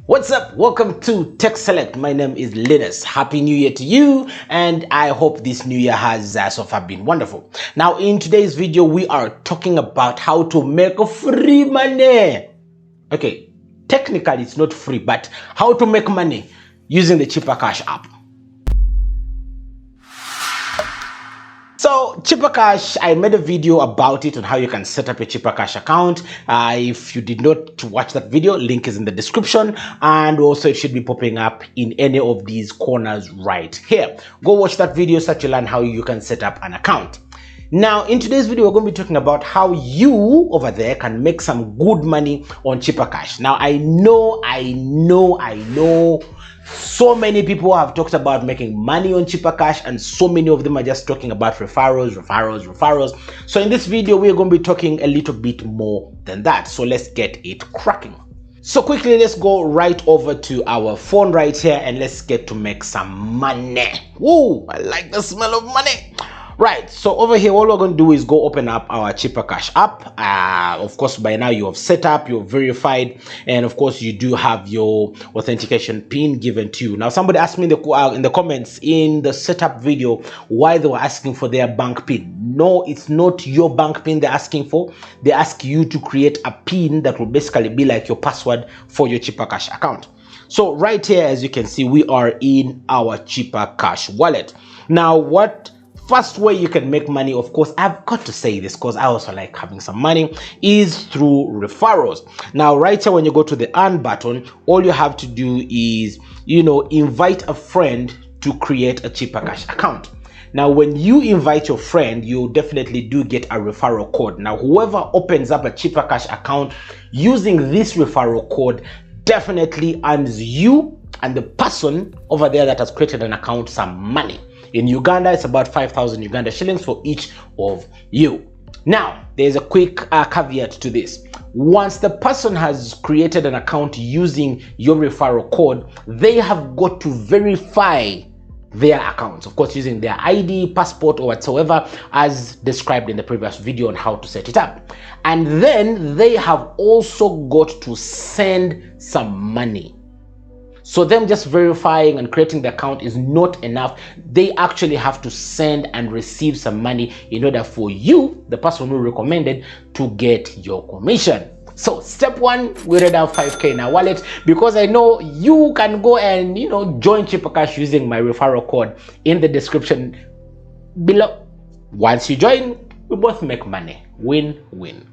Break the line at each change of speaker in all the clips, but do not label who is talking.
What's up? Welcome to Tech Select. My name is Linus. Happy New Year to you, and I hope this new year has so far been wonderful. Now, in today's video, we are talking about how to make free money. Okay, technically it's not free, but how to make money using the Cheaper Cash app. So Cheaper Cash, I made a video about it on how you can set up a Cheaper Cash account. If you did not watch that video, link is in the description, and also it should be popping up in any of these corners right here. Go watch that video so that you learn how you can set up an account. Now, in today's video, we're going to be talking about how you over there can make some good money on Cheaper Cash. Now, I know so many people have talked about making money on Cheaper Cash, and so many of them are just talking about referrals. So in this video, we're going to be talking a little bit more than that. So let's get it cracking. So quickly, let's go right over to our phone right here and let's get to make some money. Woo, I like the smell of money. Right, so over here, all we're going to do is go open up our Cheaper Cash app. Of course, by now you have set up, you're verified, and of course you do have your authentication PIN given to you. Now, somebody asked me in the comments in the setup video why they were asking for their bank PIN. No, it's not your bank PIN they're asking for. They ask you to create a PIN that will basically be like your password for your Cheaper Cash account. So right here, as you can see, we are in our Cheaper Cash wallet. Now, first way you can make money, of course, I've got to say this because I also like having some money, is through referrals. Now, right here, when you go to the earn button, all you have to do is, invite a friend to create a Cheaper Cash account. Now, when you invite your friend, you definitely do get a referral code. Now, whoever opens up a Cheaper Cash account using this referral code definitely earns you and the person over there that has created an account some money. In Uganda, it's about 5,000 Uganda shillings for each of you. Now, there's a quick caveat to this. Once the person has created an account using your referral code, they have got to verify their accounts, of course, using their ID, passport, or whatsoever, as described in the previous video on how to set it up. And then they have also got to send some money. So them just verifying and creating the account is not enough. They actually have to send and receive some money in order for you, the person who recommended, to get your commission. So step one, we already have 5K in our wallet, because I know you can go and join Cheaper Cash using my referral code in the description below. Once you join, we both make money. Win-win.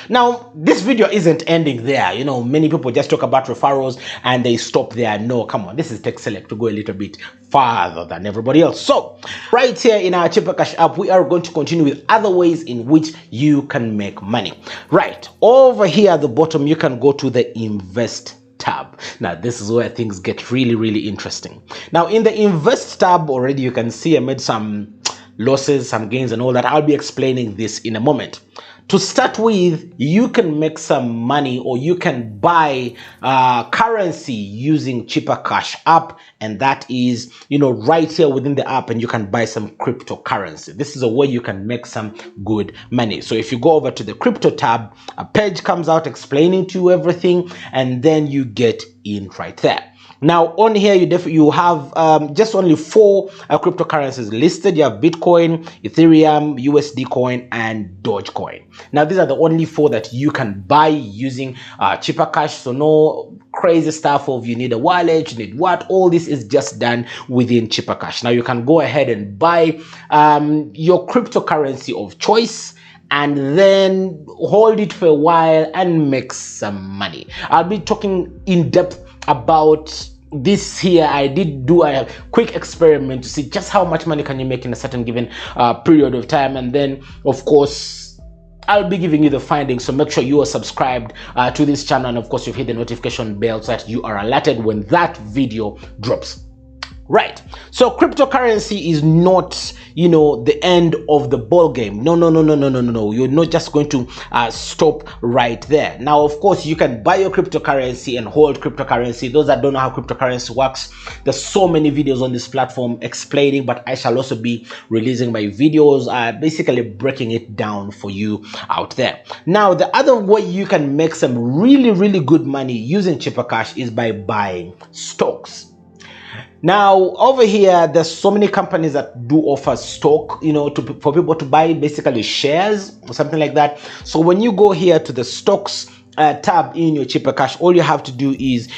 Now, this video isn't ending there. Many people just talk about referrals and they stop there. No, come on, this is Tech Select to go a little bit farther than everybody else. So right here in our Cheaper Cash app, we are going to continue with other ways in which you can make money. Right over here at the bottom, you can go to the Invest tab. Now, this is where things get really interesting. Now, in the Invest tab, already you can see I made some losses, some gains, and all that. I'll be explaining this in a moment. To start with, you can make some money, or you can buy currency using Cheaper Cash app, and that is right here within the app, and you can buy some cryptocurrency. This is a way you can make some good money. So if you go over to the crypto tab, a page comes out explaining to you everything, and then you get in right there. Now, on here, you have just only 4 cryptocurrencies listed. You have Bitcoin, Ethereum, USD coin, and Dogecoin. Now, these are the only 4 that you can buy using Cheaper Cash. So no crazy stuff of you need a wallet, you need what. All this is just done within Cheaper Cash. Now, you can go ahead and buy your cryptocurrency of choice, and then hold it for a while and make some money. I'll be talking in depth about this here. I did do a quick experiment to see just how much money can you make in a certain given period of time, and then of course I'll be giving you the findings. So make sure you are subscribed to this channel, and of course you've hit the notification bell so that you are alerted when that video drops. Right. So cryptocurrency is not, the end of the ball game. No, no, no, no, no, no, no, no. You're not just going to stop right there. Now, of course, you can buy your cryptocurrency and hold cryptocurrency. Those that don't know how cryptocurrency works, there's so many videos on this platform explaining, but I shall also be releasing my videos, basically breaking it down for you out there. Now, the other way you can make some really, really good money using Chipper Cash is by buying stocks. Now, over here, there's so many companies that do offer stock, for people to buy, basically shares or something like that. So when you go here to the stocks tab in your Chipper Cash, all you have to do is,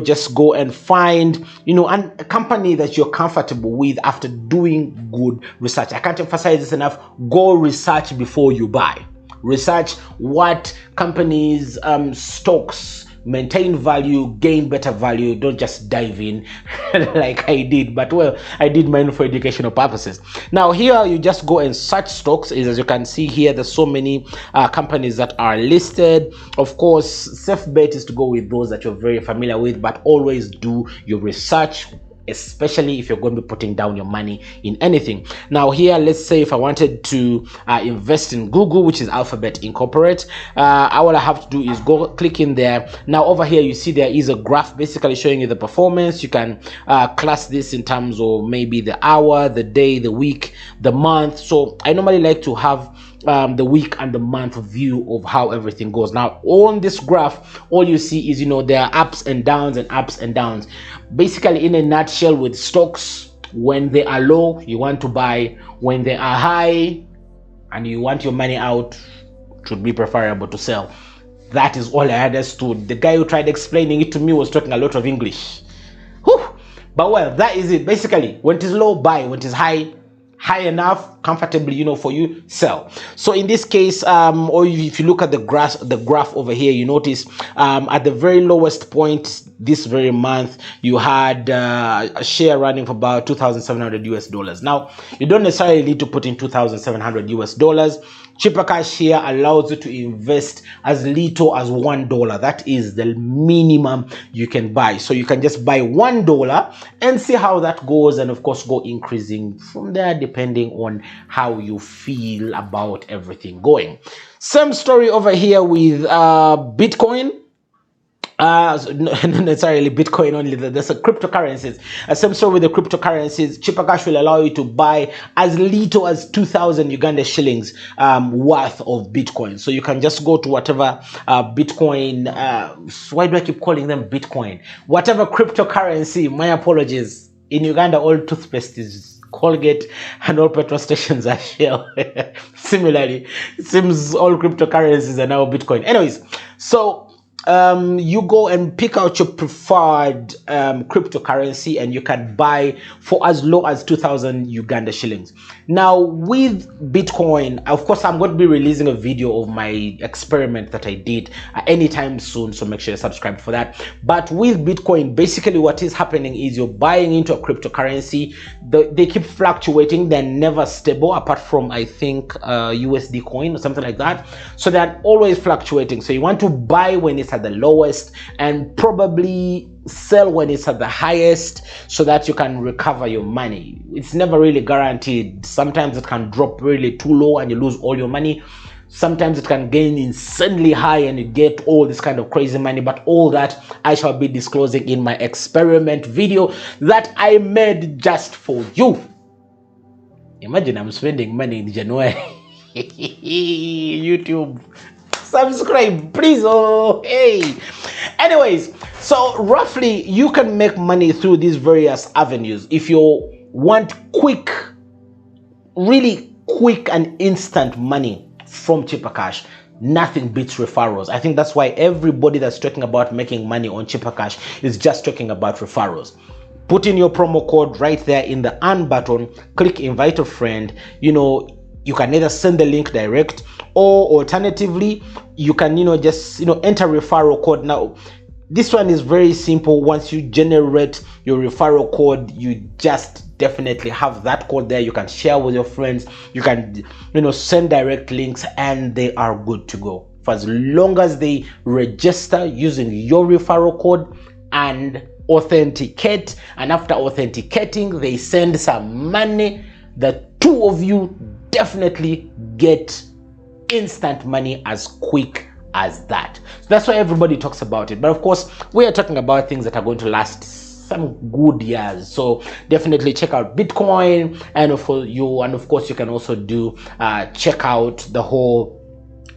just go and find, a company that you're comfortable with after doing good research. I can't emphasize this enough. Go research before you buy. Research what companies, stocks maintain value, gain better value. Don't just dive in like I did, but well, I did mine for educational purposes. Now here you just go and search stocks. As you can see here, there's so many companies that are listed. Of course, safe bet is to go with those that you're very familiar with, but always do your research, especially if you're going to be putting down your money in anything. Now here, let's say if I wanted to invest in Google, which is Alphabet Incorporate, all I have to do is go click in there. Now over here, you see there is a graph basically showing you the performance. You can class this in terms of maybe the hour, the day, the week, the month. So I normally like to have the week and the month view of how everything goes. Now on this graph, all you see is, there are ups and downs and ups and downs. Basically, in a nutshell, with stocks, when they are low, you want to buy. When they are high and you want your money out, it should be preferable to sell. That is all I understood. The guy who tried explaining it to me was talking a lot of English. Whew. But well, that is it. Basically, when it is low, buy. When it is high enough, comfortably, for you, sell. So in this case, or if you look at the graph over here, you notice at the very lowest point this very month, you had a share running for about $2,700 US. Now, you don't necessarily need to put in $2,700 US. Chipper Cash here allows you to invest as little as $1. That is the minimum you can buy. So you can just buy $1 and see how that goes, and of course go increasing from there depending on how you feel about everything going. Same story over here with Bitcoin. So not necessarily Bitcoin only, there's a cryptocurrencies. Same story with the cryptocurrencies. Chipper Cash will allow you to buy as little as 2,000 Uganda shillings worth of Bitcoin. So you can just go to whatever Bitcoin, why do I keep calling them Bitcoin? Whatever cryptocurrency, my apologies. In Uganda, all toothpaste is Colgate and all petrol stations are Shell. Similarly, it seems all cryptocurrencies are now Bitcoin. Anyways, so you go and pick out your preferred cryptocurrency and you can buy for as low as 2,000 Uganda shillings. Now with Bitcoin, of course, I'm going to be releasing a video of my experiment that I did anytime soon, so make sure you subscribe for that. But with Bitcoin, basically what is happening is you're buying into a cryptocurrency. They keep fluctuating. They're never stable, apart from I think USD coin or something like that. So they're always fluctuating. So you want to buy when it's at the lowest and probably sell when it's at the highest, so that you can recover your money. It's never really guaranteed. Sometimes it can drop really too low and you lose all your money. Sometimes it can gain insanely high and you get all this kind of crazy money. But all that I shall be disclosing in my experiment video that I made just for you. Imagine I'm spending money in January. YouTube, subscribe please. Oh hey, anyways, so roughly you can make money through these various avenues. If you want quick, really quick and instant money from Chipper Cash, nothing beats referrals. I think that's why everybody that's talking about making money on Chipper Cash is just talking about referrals. Put in your promo code right there in the earn button, click invite a friend. You can either send the link direct, or alternatively you can just enter referral code. Now this one is very simple. Once you generate your referral code, you just definitely have that code there. You can share with your friends, you can send direct links, and they are good to go for as long as they register using your referral code and authenticate, and after authenticating they send some money. The two of you definitely get instant money as quick as that. So that's why everybody talks about it. But of course, we are talking about things that are going to last some good years. So definitely check out Bitcoin, and of course you can also do check out the whole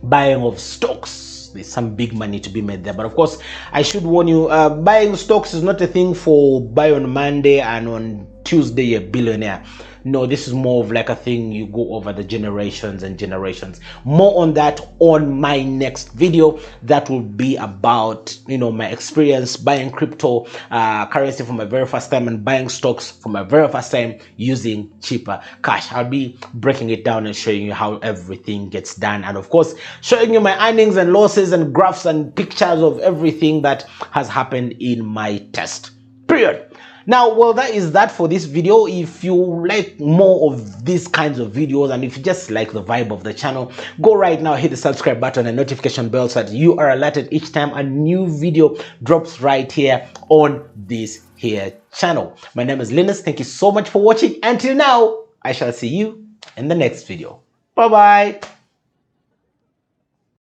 buying of stocks. There's some big money to be made there. But of course, I should warn you, buying stocks is not a thing for buy on Monday and on Tuesday you're a billionaire. No, this is more of like a thing you go over the generations and generations. More on that on my next video. That will be about, my experience buying crypto currency for my very first time and buying stocks for my very first time using cheaper cash. I'll be breaking it down and showing you how everything gets done, and of course showing you my earnings and losses and graphs and pictures of everything that has happened in my test period. Now, well, that is that for this video. If you like more of these kinds of videos, and if you just like the vibe of the channel, go right now, hit the subscribe button and notification bell so that you are alerted each time a new video drops right here on this here channel. My name is Linus. Thank you so much for watching. Until now, I shall see you in the next video. Bye-bye.